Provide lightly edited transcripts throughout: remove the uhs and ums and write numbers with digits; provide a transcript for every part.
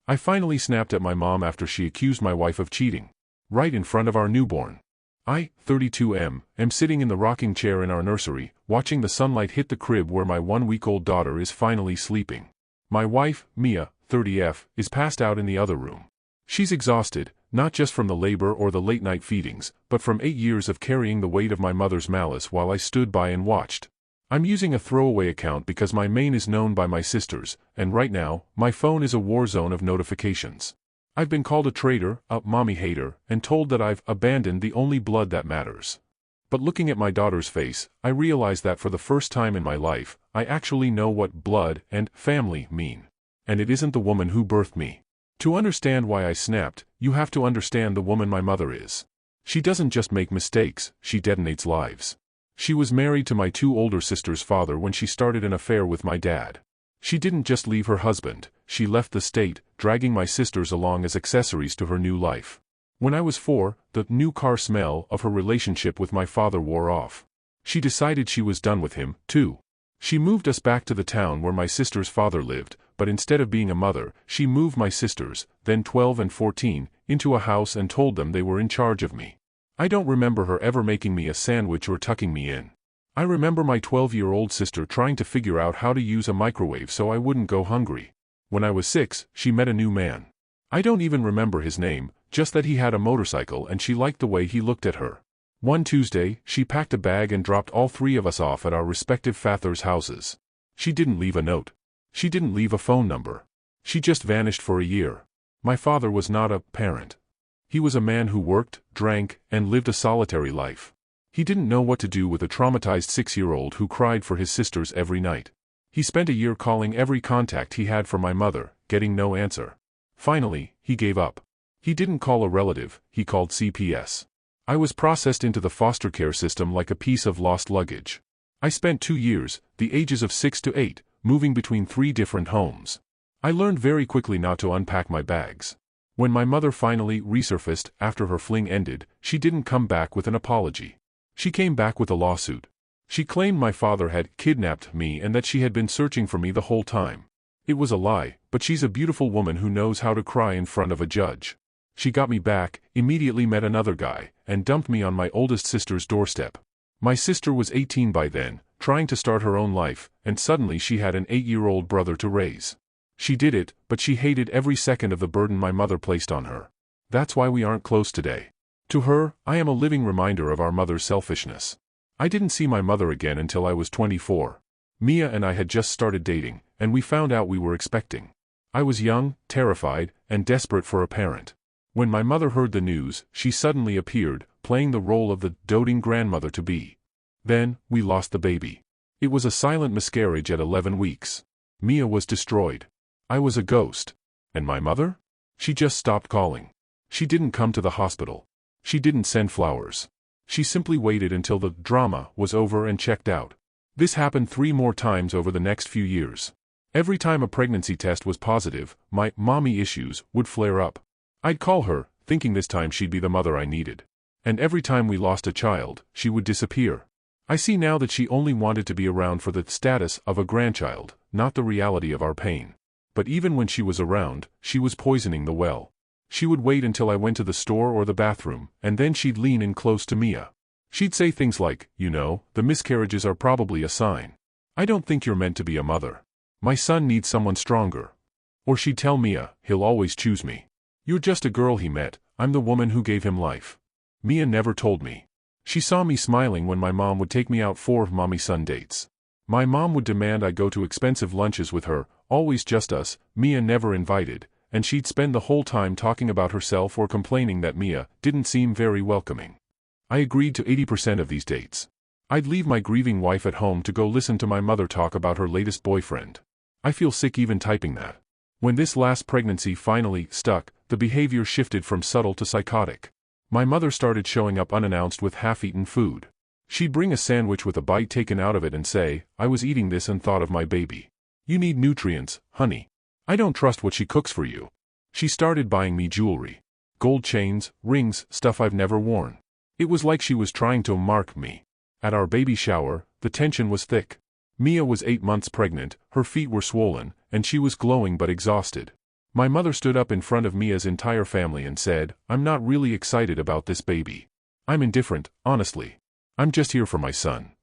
I finally snapped at my mom after she accused my wife of cheating. Right in front of our newborn. I, 32 am sitting in the rocking chair in our nursery, watching the sunlight hit the crib where my 1-week-old daughter is finally sleeping. My wife, Mia, 30F, is passed out in the other room. She's exhausted, not just from the labor or the late-night feedings, but from 8 years of carrying the weight of my mother's malice while I stood by and watched. I'm using a throwaway account because my main is known by my sisters, and right now, my phone is a war zone of notifications. I've been called a traitor, a mommy hater, and told that I've abandoned the only blood that matters. But looking at my daughter's face, I realize that for the first time in my life, I actually know what blood and family mean. And it isn't the woman who birthed me. To understand why I snapped, you have to understand the woman my mother is. She doesn't just make mistakes, she detonates lives. She was married to my 2 older sisters' father when she started an affair with my dad. She didn't just leave her husband, she left the state, dragging my sisters along as accessories to her new life. When I was 4, the new car smell of her relationship with my father wore off. She decided she was done with him, too. She moved us back to the town where my sister's father lived, but instead of being a mother, she moved my sisters, then 12 and 14, into a house and told them they were in charge of me. I don't remember her ever making me a sandwich or tucking me in. I remember my 12-year-old sister trying to figure out how to use a microwave so I wouldn't go hungry. When I was 6, she met a new man. I don't even remember his name, just that he had a motorcycle and she liked the way he looked at her. One Tuesday, she packed a bag and dropped all 3 of us off at our respective fathers' houses. She didn't leave a note. She didn't leave a phone number. She just vanished for a year. My father was not a parent. He was a man who worked, drank, and lived a solitary life. He didn't know what to do with a traumatized 6-year-old who cried for his sisters every night. He spent a year calling every contact he had for my mother, getting no answer. Finally, he gave up. He didn't call a relative, he called CPS. I was processed into the foster care system like a piece of lost luggage. I spent 2 years, the ages of 6 to 8, moving between 3 different homes. I learned very quickly not to unpack my bags. When my mother finally resurfaced after her fling ended, she didn't come back with an apology. She came back with a lawsuit. She claimed my father had kidnapped me and that she had been searching for me the whole time. It was a lie, but she's a beautiful woman who knows how to cry in front of a judge. She got me back, immediately met another guy, and dumped me on my oldest sister's doorstep. My sister was 18 by then, trying to start her own life, and suddenly she had an 8-year-old brother to raise. She did it, but she hated every second of the burden my mother placed on her. That's why we aren't close today. To her, I am a living reminder of our mother's selfishness. I didn't see my mother again until I was 24. Mia and I had just started dating, and we found out we were expecting. I was young, terrified, and desperate for a parent. When my mother heard the news, she suddenly appeared, playing the role of the doting grandmother-to-be. Then, we lost the baby. It was a silent miscarriage at 11 weeks. Mia was destroyed. I was a ghost. And my mother? She just stopped calling. She didn't come to the hospital. She didn't send flowers. She simply waited until the drama was over and checked out. This happened 3 more times over the next few years. Every time a pregnancy test was positive, my mommy issues would flare up. I'd call her, thinking this time she'd be the mother I needed. And every time we lost a child, she would disappear. I see now that she only wanted to be around for the status of a grandchild, not the reality of our pain. But even when she was around, she was poisoning the well. She would wait until I went to the store or the bathroom, and then she'd lean in close to Mia. She'd say things like, "You know, the miscarriages are probably a sign. I don't think you're meant to be a mother. My son needs someone stronger." Or she'd tell Mia, "He'll always choose me. You're just a girl he met, I'm the woman who gave him life." Mia never told me. She saw me smiling when my mom would take me out for mommy-son dates. My mom would demand I go to expensive lunches with her, always just us, Mia never invited, and she'd spend the whole time talking about herself or complaining that Mia didn't seem very welcoming. I agreed to 80% of these dates. I'd leave my grieving wife at home to go listen to my mother talk about her latest boyfriend. I feel sick even typing that. When this last pregnancy finally stuck, the behavior shifted from subtle to psychotic. My mother started showing up unannounced with half-eaten food. She'd bring a sandwich with a bite taken out of it and say, "I was eating this and thought of my baby. You need nutrients, honey. I don't trust what she cooks for you." She started buying me jewelry. Gold chains, rings, stuff I've never worn. It was like she was trying to mark me. At our baby shower, the tension was thick. Mia was 8 months pregnant, her feet were swollen, and she was glowing but exhausted. My mother stood up in front of Mia's entire family and said, "I'm not really excited about this baby. I'm indifferent, honestly. I'm just here for my son."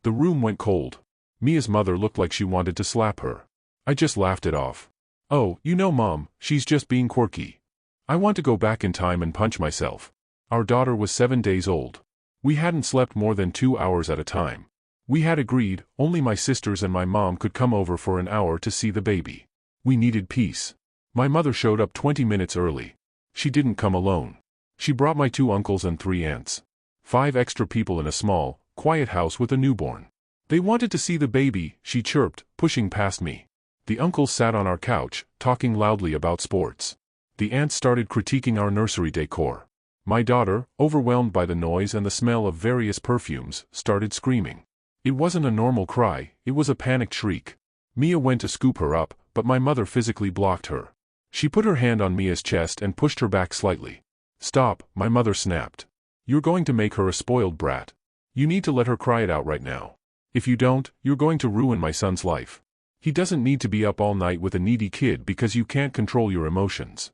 The room went cold. Mia's mother looked like she wanted to slap her. I just laughed it off. "Oh, you know, Mom, she's just being quirky." I want to go back in time and punch myself. Our daughter was 7 days old. We hadn't slept more than 2 hours at a time. We had agreed, only my sisters and my mom could come over for an hour to see the baby. We needed peace. My mother showed up 20 minutes early. She didn't come alone. She brought my 2 uncles and 3 aunts. 5 extra people in a small, quiet house with a newborn. They wanted to see the baby, she chirped, pushing past me. The uncles sat on our couch, talking loudly about sports. The aunts started critiquing our nursery decor. My daughter, overwhelmed by the noise and the smell of various perfumes, started screaming. It wasn't a normal cry, it was a panicked shriek. Mia went to scoop her up, but my mother physically blocked her. She put her hand on Mia's chest and pushed her back slightly. "Stop," my mother snapped. "You're going to make her a spoiled brat. You need to let her cry it out right now. If you don't, you're going to ruin my son's life. He doesn't need to be up all night with a needy kid because you can't control your emotions."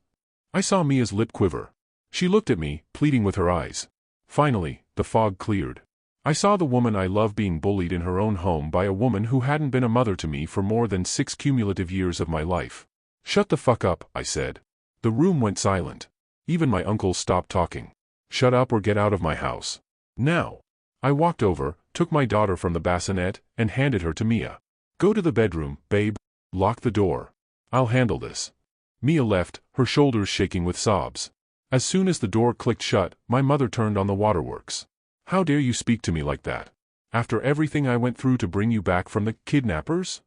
I saw Mia's lip quiver. She looked at me, pleading with her eyes. Finally, the fog cleared. I saw the woman I love being bullied in her own home by a woman who hadn't been a mother to me for more than 6 cumulative years of my life. "Shut the fuck up," I said. The room went silent. Even my uncles stopped talking. "Shut up or get out of my house. Now." I walked over, took my daughter from the bassinet, and handed her to Mia. "Go to the bedroom, babe. Lock the door. I'll handle this." Mia left, her shoulders shaking with sobs. As soon as the door clicked shut, my mother turned on the waterworks. "How dare you speak to me like that? After everything I went through to bring you back from the kidnappers?"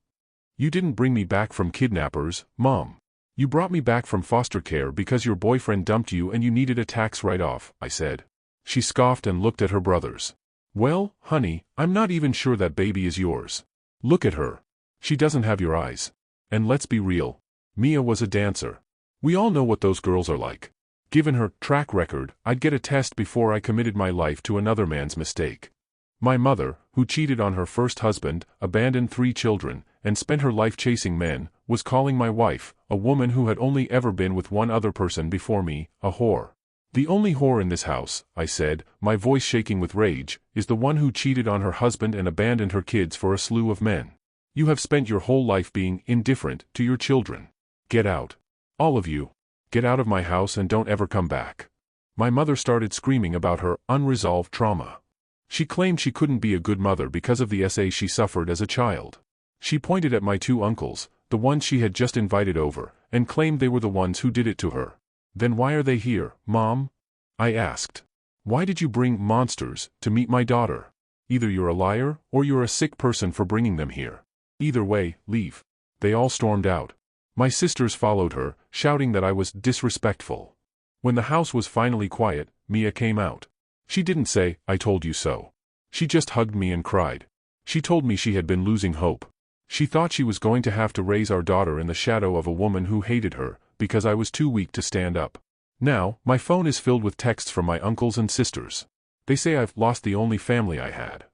"You didn't bring me back from kidnappers, Mom. You brought me back from foster care because your boyfriend dumped you and you needed a tax write-off," I said. She scoffed and looked at her brothers. "Well, honey, I'm not even sure that baby is yours. Look at her. She doesn't have your eyes. And let's be real. Mia was a dancer. We all know what those girls are like. Given her track record, I'd get a test before I committed my life to another man's mistake." My mother, who cheated on her first husband, abandoned 3 children, and spent her life chasing men, was calling my wife, a woman who had only ever been with one other person before me, a whore. "The only whore in this house," I said, my voice shaking with rage, "is the one who cheated on her husband and abandoned her kids for a slew of men. You have spent your whole life being indifferent to your children. Get out. All of you. Get out of my house and don't ever come back." My mother started screaming about her unresolved trauma. She claimed she couldn't be a good mother because of the SA she suffered as a child. She pointed at my 2 uncles, the ones she had just invited over, and claimed they were the ones who did it to her. "Then why are they here, Mom?" I asked. "Why did you bring monsters to meet my daughter? Either you're a liar or you're a sick person for bringing them here. Either way, leave." They all stormed out. My sisters followed her, shouting that I was disrespectful. When the house was finally quiet, Mia came out. She didn't say, "I told you so." She just hugged me and cried. She told me she had been losing hope. She thought she was going to have to raise our daughter in the shadow of a woman who hated her, because I was too weak to stand up. Now, my phone is filled with texts from my uncles and sisters. They say I've lost the only family I had.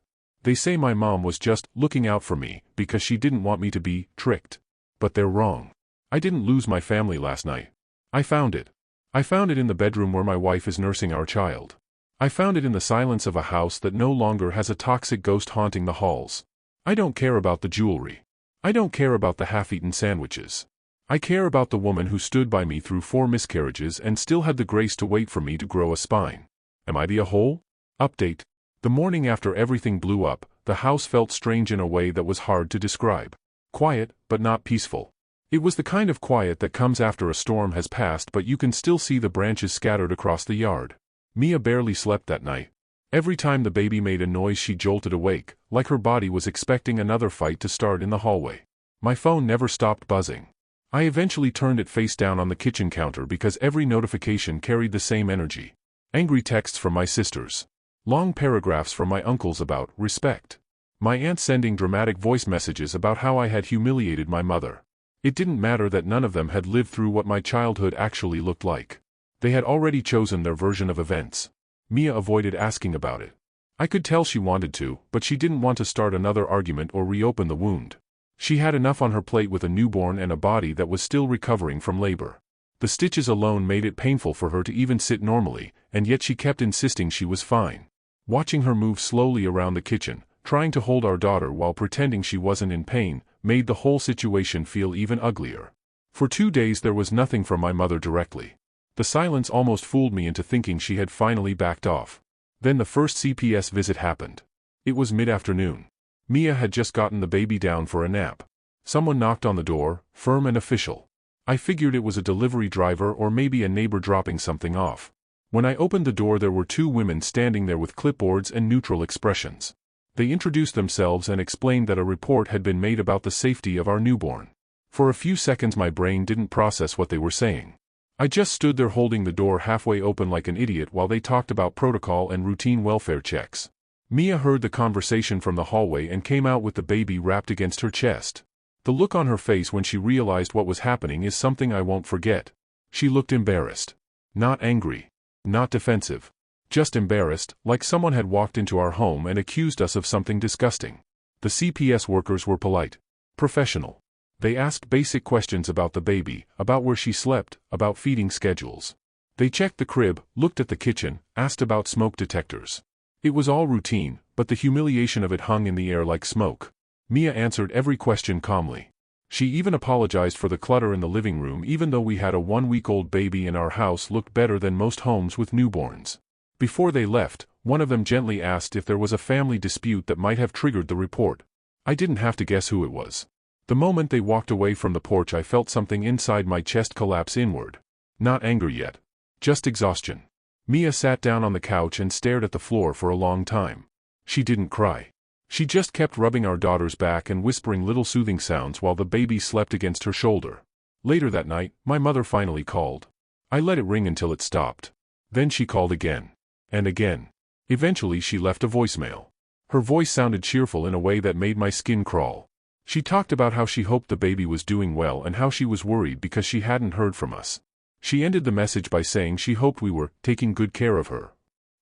They say my mom was just looking out for me because she didn't want me to be tricked. But they're wrong. I didn't lose my family last night. I found it. I found it in the bedroom where my wife is nursing our child. I found it in the silence of a house that no longer has a toxic ghost haunting the halls. I don't care about the jewelry. I don't care about the half-eaten sandwiches. I care about the woman who stood by me through 4 miscarriages and still had the grace to wait for me to grow a spine. Am I the a-hole? Update. The morning after everything blew up, the house felt strange in a way that was hard to describe. Quiet, but not peaceful. It was the kind of quiet that comes after a storm has passed but you can still see the branches scattered across the yard. Mia barely slept that night. Every time the baby made a noise she jolted awake, like her body was expecting another fight to start in the hallway. My phone never stopped buzzing. I eventually turned it face down on the kitchen counter because every notification carried the same energy. Angry texts from my sisters. Long paragraphs from my uncles about respect. My aunt sending dramatic voice messages about how I had humiliated my mother. It didn't matter that none of them had lived through what my childhood actually looked like. They had already chosen their version of events. Mia avoided asking about it. I could tell she wanted to, but she didn't want to start another argument or reopen the wound. She had enough on her plate with a newborn and a body that was still recovering from labor. The stitches alone made it painful for her to even sit normally, and yet she kept insisting she was fine. Watching her move slowly around the kitchen, trying to hold our daughter while pretending she wasn't in pain, made the whole situation feel even uglier. For 2 days there was nothing from my mother directly. The silence almost fooled me into thinking she had finally backed off. Then the first CPS visit happened. It was mid-afternoon. Mia had just gotten the baby down for a nap. Someone knocked on the door, firm and official. I figured it was a delivery driver or maybe a neighbor dropping something off. When I opened the door there were 2 women standing there with clipboards and neutral expressions. They introduced themselves and explained that a report had been made about the safety of our newborn. For a few seconds my brain didn't process what they were saying. I just stood there holding the door halfway open like an idiot while they talked about protocol and routine welfare checks. Mia heard the conversation from the hallway and came out with the baby wrapped against her chest. The look on her face when she realized what was happening is something I won't forget. She looked embarrassed. Not angry. Not defensive. Just embarrassed, like someone had walked into our home and accused us of something disgusting. The CPS workers were polite. Professional. They asked basic questions about the baby, about where she slept, about feeding schedules. They checked the crib, looked at the kitchen, asked about smoke detectors. It was all routine, but the humiliation of it hung in the air like smoke. Mia answered every question calmly. She even apologized for the clutter in the living room even though we had a 1-week-old baby and our house looked better than most homes with newborns. Before they left, one of them gently asked if there was a family dispute that might have triggered the report. I didn't have to guess who it was. The moment they walked away from the porch I felt something inside my chest collapse inward. Not anger yet. Just exhaustion. Mia sat down on the couch and stared at the floor for a long time. She didn't cry. She just kept rubbing our daughter's back and whispering little soothing sounds while the baby slept against her shoulder. Later that night, my mother finally called. I let it ring until it stopped. Then she called again. And again. Eventually she left a voicemail. Her voice sounded cheerful in a way that made my skin crawl. She talked about how she hoped the baby was doing well and how she was worried because she hadn't heard from us. She ended the message by saying she hoped we were taking good care of her.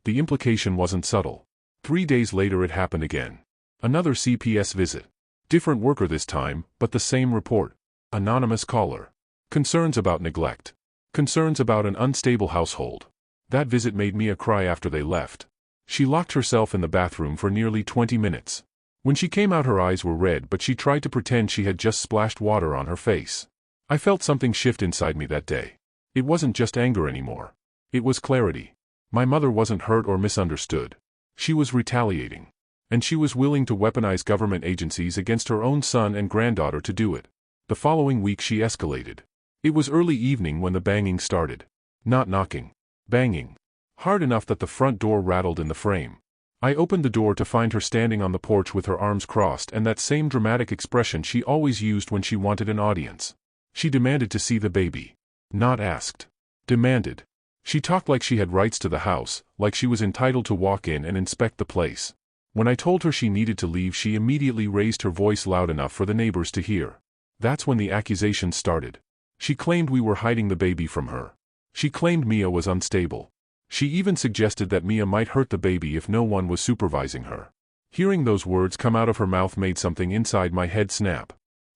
The implication wasn't subtle. 3 days later it happened again. Another CPS visit. Different worker this time, but the same report. Anonymous caller. Concerns about neglect. Concerns about an unstable household. That visit made Mia cry after they left. She locked herself in the bathroom for nearly 20 minutes. When she came out her eyes were red but she tried to pretend she had just splashed water on her face. I felt something shift inside me that day. It wasn't just anger anymore. It was clarity. My mother wasn't hurt or misunderstood. She was retaliating. And she was willing to weaponize government agencies against her own son and granddaughter to do it. The following week she escalated. It was early evening when the banging started. Not knocking. Banging. Hard enough that the front door rattled in the frame. I opened the door to find her standing on the porch with her arms crossed and that same dramatic expression she always used when she wanted an audience. She demanded to see the baby. Not asked. Demanded. She talked like she had rights to the house, like she was entitled to walk in and inspect the place. When I told her she needed to leave she immediately raised her voice loud enough for the neighbors to hear. That's when the accusations started. She claimed we were hiding the baby from her. She claimed Mia was unstable. She even suggested that Mia might hurt the baby if no one was supervising her. Hearing those words come out of her mouth made something inside my head snap.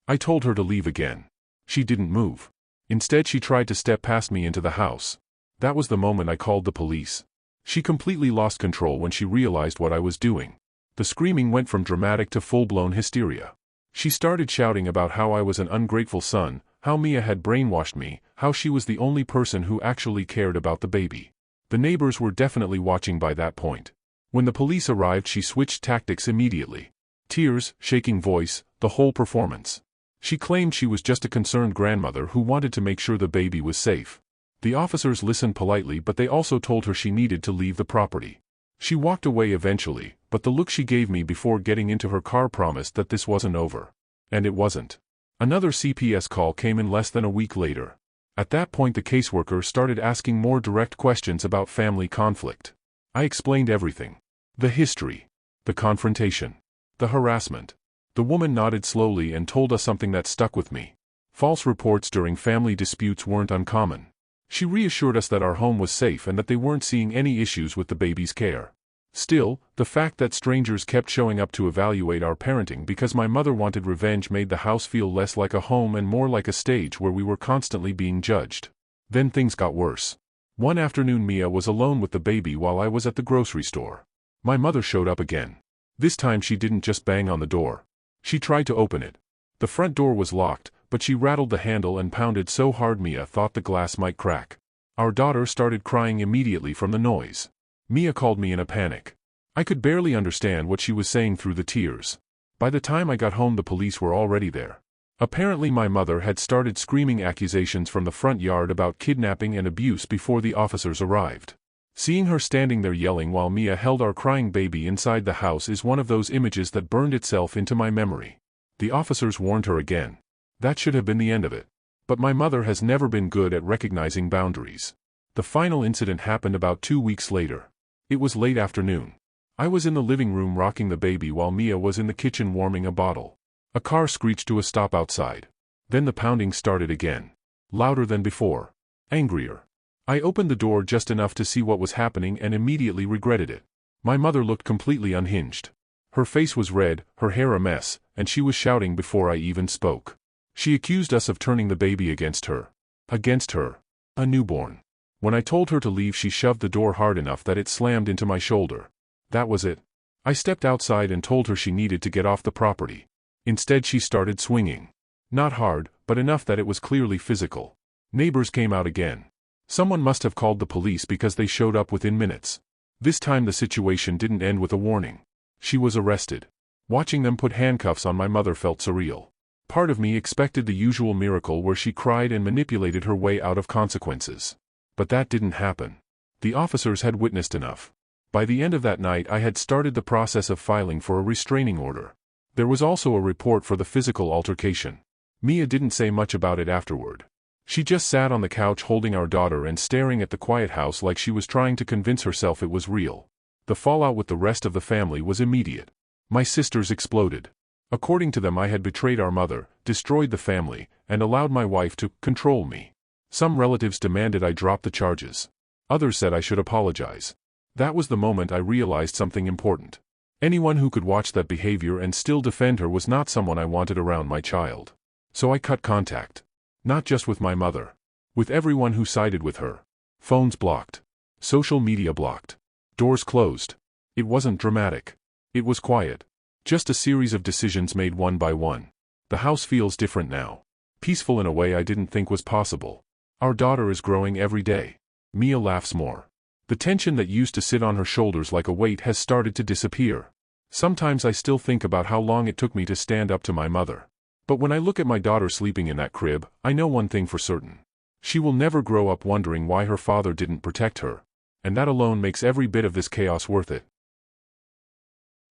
I told her to leave again. She didn't move. Instead she tried to step past me into the house. That was the moment I called the police. She completely lost control when she realized what I was doing. The screaming went from dramatic to full-blown hysteria. She started shouting about how I was an ungrateful son, how Mia had brainwashed me, how she was the only person who actually cared about the baby. The neighbors were definitely watching by that point. When the police arrived she switched tactics immediately. Tears, shaking voice, the whole performance. She claimed she was just a concerned grandmother who wanted to make sure the baby was safe. The officers listened politely but they also told her she needed to leave the property. She walked away eventually, but the look she gave me before getting into her car promised that this wasn't over. And it wasn't. Another CPS call came in less than a week later. At that point the caseworker started asking more direct questions about family conflict. I explained everything. The history. The confrontation. The harassment. The woman nodded slowly and told us something that stuck with me. False reports during family disputes weren't uncommon. She reassured us that our home was safe and that they weren't seeing any issues with the baby's care. Still, the fact that strangers kept showing up to evaluate our parenting because my mother wanted revenge made the house feel less like a home and more like a stage where we were constantly being judged. Then things got worse. One afternoon Mia was alone with the baby while I was at the grocery store. My mother showed up again. This time she didn't just bang on the door. She tried to open it. The front door was locked, but she rattled the handle and pounded so hard Mia thought the glass might crack. Our daughter started crying immediately from the noise. Mia called me in a panic. I could barely understand what she was saying through the tears. By the time I got home the police were already there. Apparently my mother had started screaming accusations from the front yard about kidnapping and abuse before the officers arrived. Seeing her standing there yelling while Mia held our crying baby inside the house is one of those images that burned itself into my memory. The officers warned her again. That should have been the end of it. But my mother has never been good at recognizing boundaries. The final incident happened about 2 weeks later. It was late afternoon. I was in the living room rocking the baby while Mia was in the kitchen warming a bottle. A car screeched to a stop outside. Then the pounding started again. Louder than before. Angrier. I opened the door just enough to see what was happening and immediately regretted it. My mother looked completely unhinged. Her face was red, her hair a mess, and she was shouting before I even spoke. She accused us of turning the baby against her. Against her. A newborn. When I told her to leave she shoved the door hard enough that it slammed into my shoulder. That was it. I stepped outside and told her she needed to get off the property. Instead she started swinging. Not hard, but enough that it was clearly physical. Neighbors came out again. Someone must have called the police because they showed up within minutes. This time the situation didn't end with a warning. She was arrested. Watching them put handcuffs on my mother felt surreal. Part of me expected the usual miracle where she cried and manipulated her way out of consequences. But that didn't happen. The officers had witnessed enough. By the end of that night I had started the process of filing for a restraining order. There was also a report for the physical altercation. Mia didn't say much about it afterward. She just sat on the couch holding our daughter and staring at the quiet house like she was trying to convince herself it was real. The fallout with the rest of the family was immediate. My sisters exploded. According to them I had betrayed our mother, destroyed the family, and allowed my wife to control me. Some relatives demanded I drop the charges. Others said I should apologize. That was the moment I realized something important. Anyone who could watch that behavior and still defend her was not someone I wanted around my child. So I cut contact. Not just with my mother. With everyone who sided with her. Phones blocked. Social media blocked. Doors closed. It wasn't dramatic. It was quiet. Just a series of decisions made one by one. The house feels different now. Peaceful in a way I didn't think was possible. Our daughter is growing every day. Mia laughs more. The tension that used to sit on her shoulders like a weight has started to disappear. Sometimes I still think about how long it took me to stand up to my mother. But when I look at my daughter sleeping in that crib, I know one thing for certain. She will never grow up wondering why her father didn't protect her. And that alone makes every bit of this chaos worth it.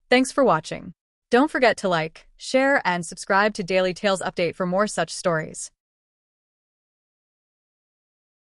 Thanks for watching. Don't forget to like, share, and subscribe to Daily Tales Update for more such stories.